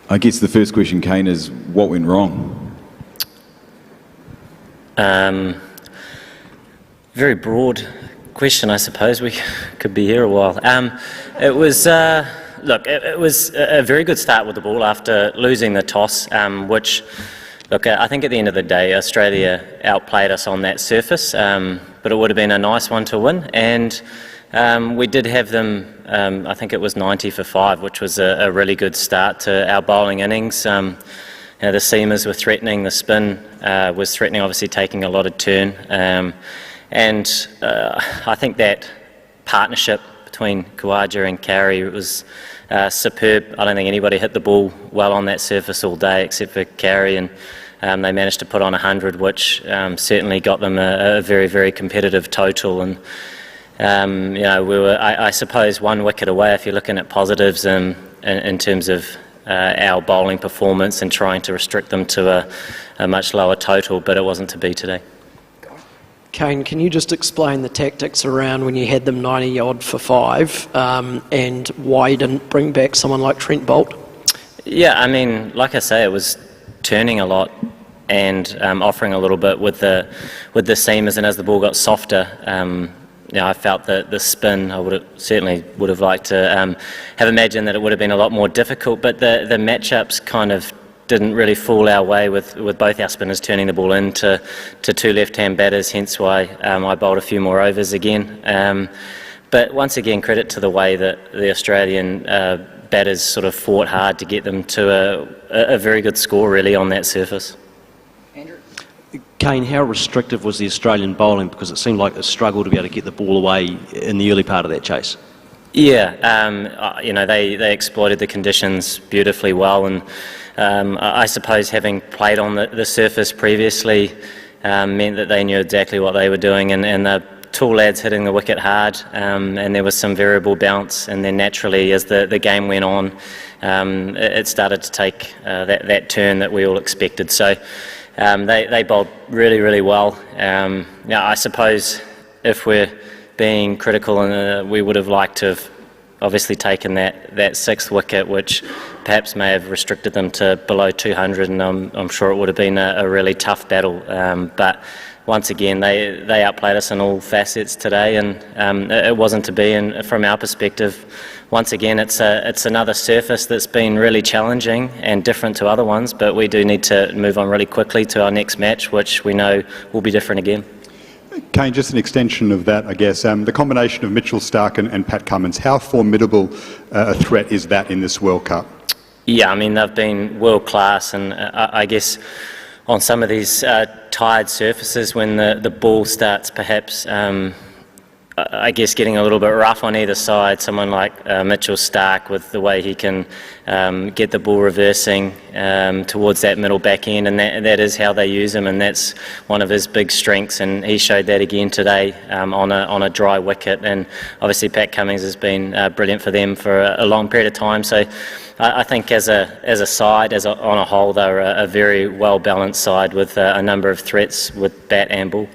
I guess the first question, Kane, is what went wrong? Very broad question, I suppose. We could be here a while. It was a very good start with the ball after losing the toss, which, look, I think at the end of the day, Australia outplayed us on that surface, but it would have been a nice one to win. And we did have them, I think it was 90 for 5, which was a really good start to our bowling innings. The seamers were threatening, the spin was threatening, obviously taking a lot of turn. And I think that partnership between Khawaja and Carey was superb. I don't think anybody hit the ball well on that surface all day except for Carey, and they managed to put on 100, which certainly got them a very, very competitive total. And we were, I suppose, 1 wicket away if you're looking at positives in terms of our bowling performance and trying to restrict them to a much lower total, but it wasn't to be today. Kane, can you just explain the tactics around when you had them 90 odd for 5 and why you didn't bring back someone like Trent Boult? Yeah, I mean, like I say, it was turning a lot and offering a little bit with the seamers, and as the ball got softer, I felt that the spin, I certainly would have liked to have imagined that it would have been a lot more difficult, but the matchups kind of didn't really fall our way with both our spinners turning the ball into 2 left-hand batters, hence why I bowled a few more overs again. But once again, credit to the way that the Australian batters sort of fought hard to get them to a very good score really on that surface. Andrew? Kane, how restrictive was the Australian bowling? Because it seemed like a struggle to be able to get the ball away in the early part of that chase. Yeah, they exploited the conditions beautifully well, and I suppose having played on the surface previously meant that they knew exactly what they were doing, and the tall lads hitting the wicket hard, and there was some variable bounce, and then naturally as the game went on, it started to take that turn that we all expected. So they bowled really, really well. I suppose if we're being critical, and we would have liked to have obviously taken that 6th wicket, which perhaps may have restricted them to below 200, and I'm sure it would have been a really tough battle. But once again, they outplayed us in all facets today, and it wasn't to be. And from our perspective, once again, it's another surface that's been really challenging and different to other ones, but we do need to move on really quickly to our next match, which we know will be different again. Kane, just an extension of that, I guess. The combination of Mitchell Starc and Pat Cummins, how formidable a threat is that in this World Cup? Yeah, I mean, they've been world class, and I guess on some of these tired surfaces when the ball starts perhaps I guess getting a little bit rough on either side, someone like Mitchell Starc with the way he can get the ball reversing towards that middle back end, and that is how they use him, and that's one of his big strengths, and he showed that again today on a dry wicket. And obviously Pat Cummins has been brilliant for them for a long period of time. So I think as a side, on a whole, they're a very well balanced side with a number of threats with bat and ball.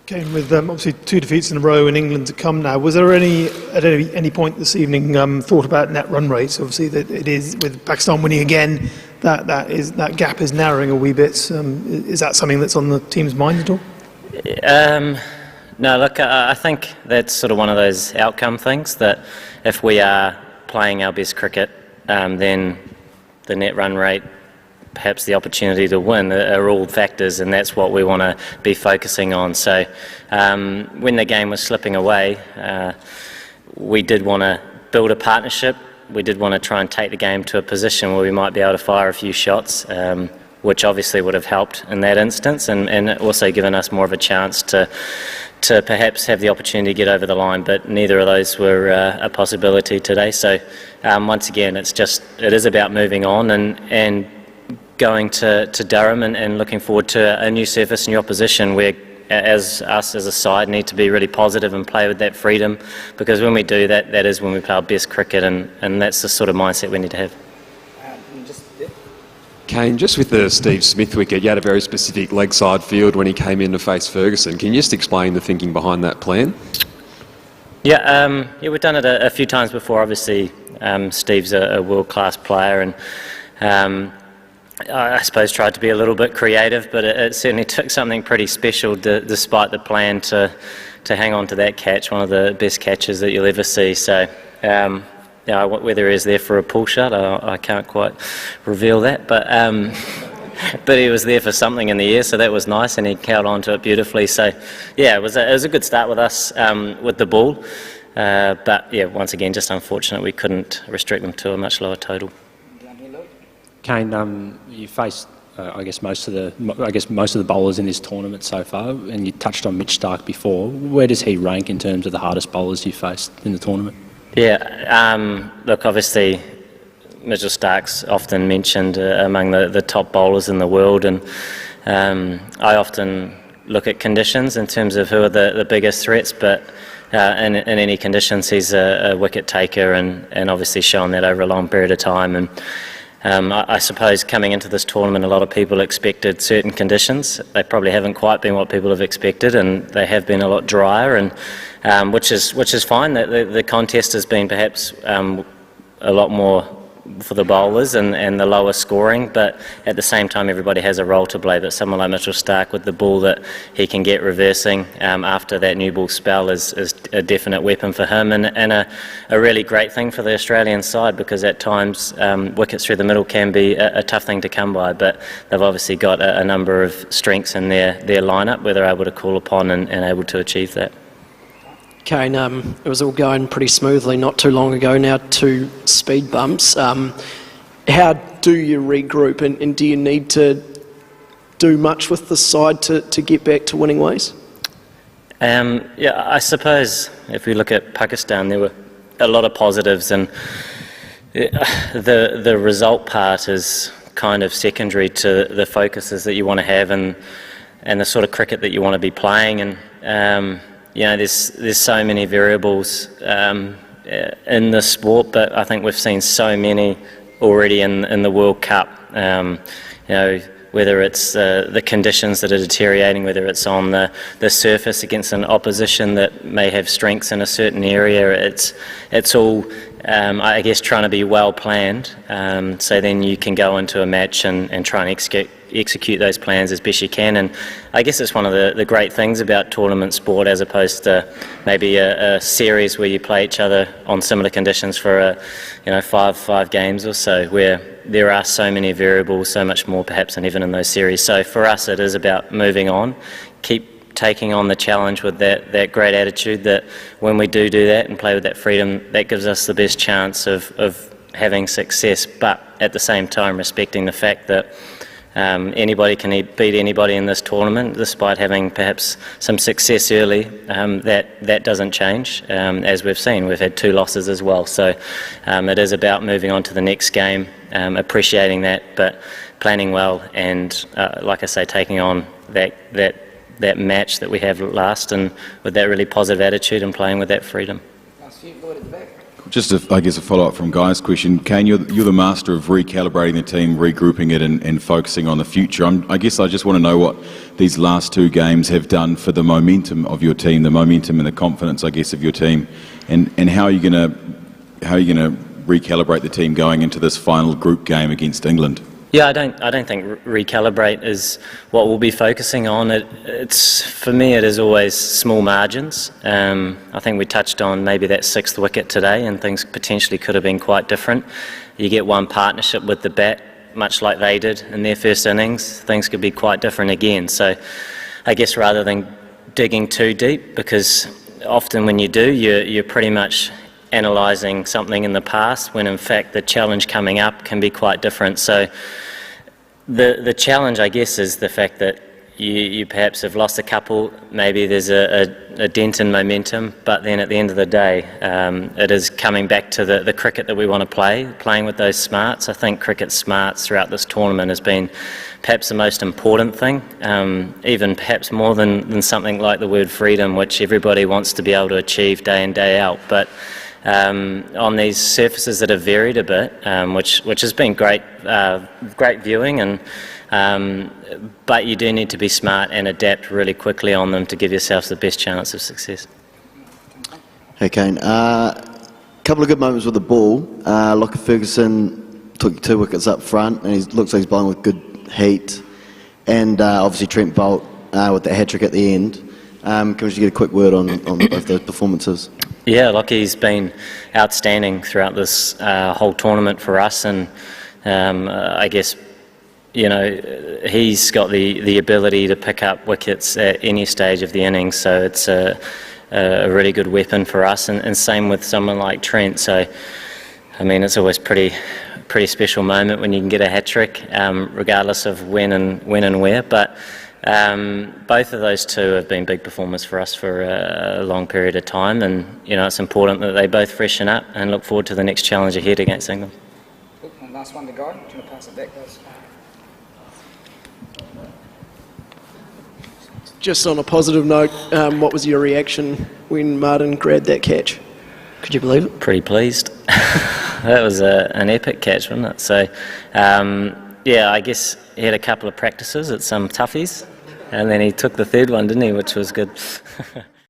Kane, with obviously 2 defeats in a row in England to come now, was there at any point this evening thought about net run rates? Obviously, that it is with Pakistan winning again, that gap is narrowing a wee bit. Is that something that's on the team's mind at all? No, look, I think that's sort of one of those outcome things, that if we are playing our best cricket, then the net run rate, perhaps the opportunity to win, are all factors, and that's what we want to be focusing on. So when the game was slipping away, we did want to build a partnership. We did want to try and take the game to a position where we might be able to fire a few shots, which obviously would have helped in that instance, and also given us more of a chance to perhaps have the opportunity to get over the line, but neither of those were a possibility today. So once again, it is about moving on and going to Durham and looking forward to a new surface, new opposition, where as a side need to be really positive and play with that freedom, because when we do that, that is when we play our best cricket, and that's the sort of mindset we need to have. Kane, just with the Steve Smith wicket, you had a very specific leg side field when he came in to face Ferguson. Can you just explain the thinking behind that plan? Yeah, we've done it a few times before. Obviously, Steve's a world-class player, and I suppose tried to be a little bit creative, but it certainly took something pretty special despite the plan to hang on to that catch, one of the best catches that you'll ever see. So whether he's there for a pull shot, I can't quite reveal that, but he was there for something in the air, so that was nice, and he held on to it beautifully. So yeah, it was a good start with us with the ball, but yeah, once again, just unfortunate we couldn't restrict them to a much lower total. Kane, you faced, I guess most of the bowlers in this tournament so far, and you touched on Mitch Starc before. Where does he rank in terms of the hardest bowlers you faced in the tournament? Yeah, look, obviously Mitchell Starc's often mentioned among the top bowlers in the world, and I often look at conditions in terms of who are the biggest threats, but in any conditions he's a wicket taker, and obviously shown that over a long period of time. And I suppose coming into this tournament, a lot of people expected certain conditions. They probably haven't quite been what people have expected, and they have been a lot drier, and which is fine. The contest has been perhaps a lot more for the bowlers and the lower scoring, but at the same time everybody has a role to play. But someone like Mitchell Starc, with the ball that he can get reversing after that new ball spell, is a definite weapon for him, and a really great thing for the Australian side, because at times wickets through the middle can be a tough thing to come by, but they've obviously got a number of strengths in their lineup where they're able to call upon and able to achieve that. Kane, it was all going pretty smoothly not too long ago. Now 2 speed bumps. How do you regroup, and do you need to do much with the side to get back to winning ways? Yeah, I suppose if we look at Pakistan, there were a lot of positives, and the result part is kind of secondary to the focuses that you want to have and the sort of cricket that you want to be playing. And there's so many variables in this sport, but I think we've seen so many already in the World Cup. Whether it's the conditions that are deteriorating, whether it's on the surface against an opposition that may have strengths in a certain area, it's all I guess trying to be well planned, so then you can go into a match and try and execute those plans as best you can. And I guess it's one of the great things about tournament sport, as opposed to maybe a series where you play each other on similar conditions for five games or so, where there are so many variables, so much more perhaps than even in those series. So for us it is about moving on, keep taking on the challenge with that great attitude, that when we do that and play with that freedom, that gives us the best chance of having success, but at the same time respecting the fact that anybody can beat anybody in this tournament, despite having perhaps some success early. That doesn't change, as we've seen. We've had 2 losses as well, so it is about moving on to the next game, appreciating that, but planning well, and like I say, taking on that match that we have last, and with that really positive attitude and playing with that freedom. Just, I guess, a follow-up from Guy's question. Kane, you're the master of recalibrating the team, regrouping it and focusing on the future. I guess I just want to know what these last 2 games have done for the momentum of your team, the momentum and the confidence, I guess, of your team, and how are you going to recalibrate the team going into this final group game against England? Yeah, I don't think recalibrate is what we'll be focusing on. For me, it is always small margins. I think we touched on maybe that 6th wicket today, and things potentially could have been quite different. You get one partnership with the bat, much like they did in their first innings, things could be quite different again. So I guess rather than digging too deep, because often when you do, you're pretty much analysing something in the past, when in fact the challenge coming up can be quite different. So the challenge, I guess, is the fact that you perhaps have lost a couple, maybe there's a dent in momentum, but then at the end of the day, it is coming back to the cricket that we want to playing with those smarts. I think cricket smarts throughout this tournament has been perhaps the most important thing, even perhaps more than something like the word freedom, which everybody wants to be able to achieve day in, day out. But on these surfaces that have varied a bit, which has been great viewing, and but you do need to be smart and adapt really quickly on them to give yourselves the best chance of success. Hey Kane, couple of good moments with the ball. Lockie Ferguson took 2 wickets up front, and he looks like he's bowling with good heat. And obviously Trent Boult with that hat-trick at the end. Can we just get a quick word on both those performances? Yeah, Lockie's been outstanding throughout this whole tournament for us, and I guess, you know, he's got the ability to pick up wickets at any stage of the innings, so it's a really good weapon for us, and same with someone like Trent. So, I mean, it's always pretty special moment when you can get a hat-trick, regardless of when and where, but both of those two have been big performers for us for a long period of time, and you know, it's important that they both freshen up and look forward to the next challenge ahead against England. And last one to Guy. Do you want to pass it back, guys? Just on a positive note, what was your reaction when Martin grabbed that catch? Could you believe it? Pretty pleased. That was an epic catch, wasn't it? So, yeah, I guess he had a couple of practices at some toughies, and then he took the third one, didn't he, which was good.